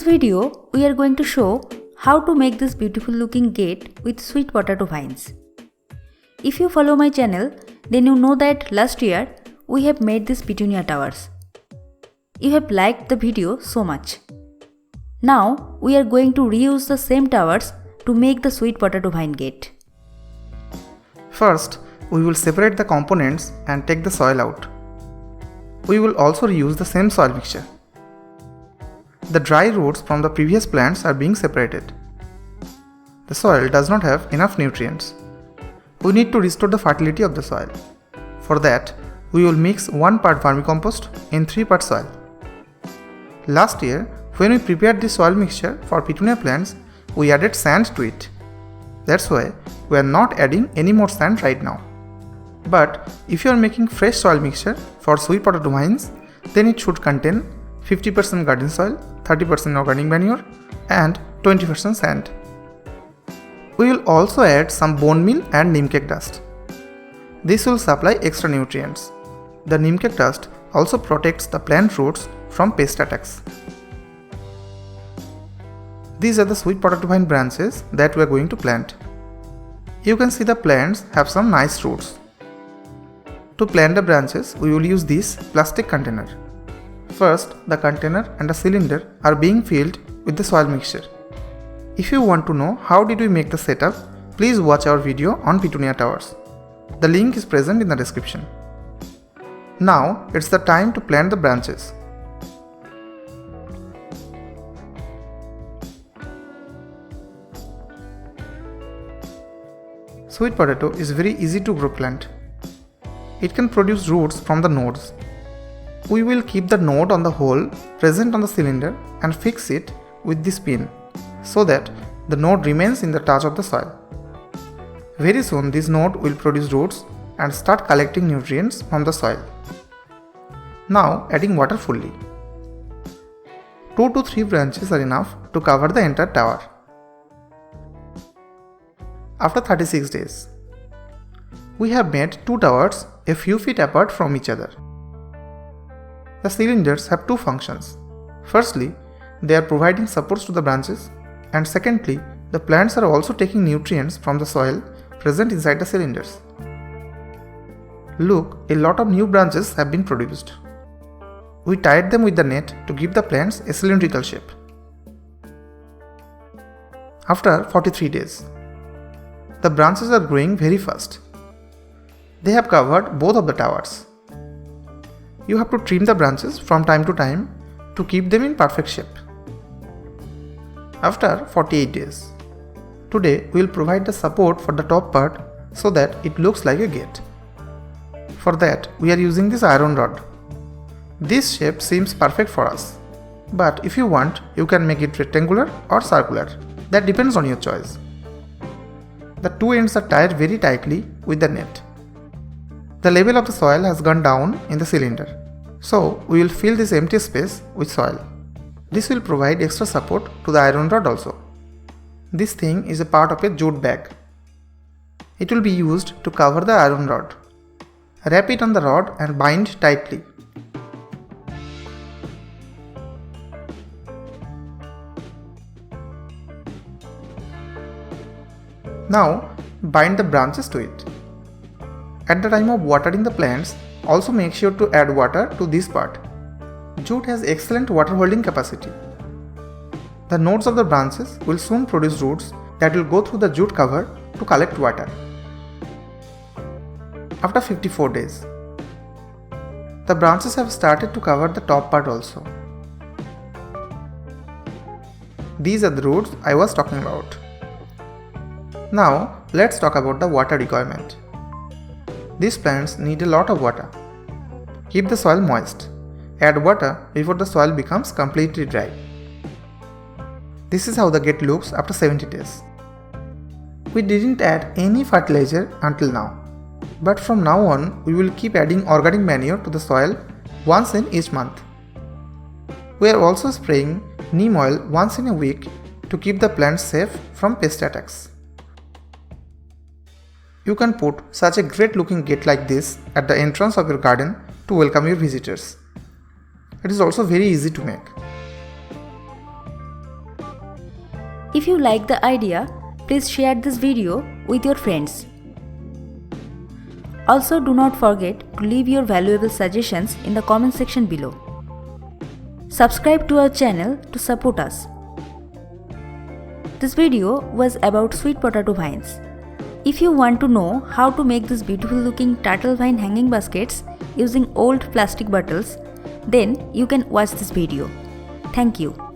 video, we are going to show how to make this beautiful looking gate with sweet potato vines. If you follow my channel, then you know that last year we have made these petunia towers. You have liked the video so much. Now we are going to reuse the same towers to make the sweet potato vine gate. First, we will separate the components and take the soil out. We will also reuse the same soil mixture. The dry roots from the previous plants are being separated. The soil does not have enough nutrients. We need to restore the fertility of the soil. For that, we will mix 1 part vermicompost in 3 parts soil. Last year, when we prepared this soil mixture for petunia plants, we added sand to it. That's why we are not adding any more sand right now. But if you are making fresh soil mixture for sweet potato vines, then it should contain 50% garden soil, 30% organic manure and 20% sand. We will also add some bone meal and neem cake dust. This will supply extra nutrients. The neem cake dust also protects the plant roots from pest attacks. These are the sweet potato vine branches that we are going to plant. You can see the plants have some nice roots. To plant the branches, we will use this plastic container. First, the container and the cylinder are being filled with the soil mixture. If you want to know how did we make the setup, please watch our video on petunia towers. The link is present in the description. Now, it's the time to plant the branches. Sweet potato is very easy to grow plant. It can produce roots from the nodes. We will keep the node on the hole present on the cylinder and fix it with this pin so that the node remains in the touch of the soil. Very soon this node will produce roots and start collecting nutrients from the soil. Now adding water fully. 2 to 3 branches are enough to cover the entire tower. After 36 days, we have made 2 towers a few feet apart from each other. The cylinders have 2 functions. Firstly, they are providing supports to the branches, and secondly, the plants are also taking nutrients from the soil present inside the cylinders. Look, a lot of new branches have been produced. We tied them with the net to give the plants a cylindrical shape. After 43 days, the branches are growing very fast. They have covered both of the towers. You have to trim the branches from time to time to keep them in perfect shape. After 48 days, today we will provide the support for the top part so that it looks like a gate. For that, we are using this iron rod. This shape seems perfect for us, but if you want, you can make it rectangular or circular. That depends on your choice. The 2 ends are tied very tightly with the net. The level of the soil has gone down in the cylinder, so we will fill this empty space with soil. This will provide extra support to the iron rod also. This thing is a part of a jute bag. It will be used to cover the iron rod. Wrap it on the rod and bind tightly. Now, bind the branches to it. At the time of watering the plants, also make sure to add water to this part. Jute has excellent water holding capacity. The nodes of the branches will soon produce roots that will go through the jute cover to collect water. After 54 days, the branches have started to cover the top part also. These are the roots I was talking about. Now, let's talk about the water requirement. These plants need a lot of water. Keep the soil moist. Add water before the soil becomes completely dry. This is how the gate looks after 70 days. We didn't add any fertilizer until now, but from now on we will keep adding organic manure to the soil once in each month. We are also spraying neem oil once in a week to keep the plants safe from pest attacks. You can put such a great looking gate like this at the entrance of your garden to welcome your visitors. It is also very easy to make. If you like the idea, please share this video with your friends. Also, do not forget to leave your valuable suggestions in the comment section below. Subscribe to our channel to support us. This video was about sweet potato vines. If you want to know how to make these beautiful looking turtle vine hanging baskets using old plastic bottles, then you can watch this video. Thank you.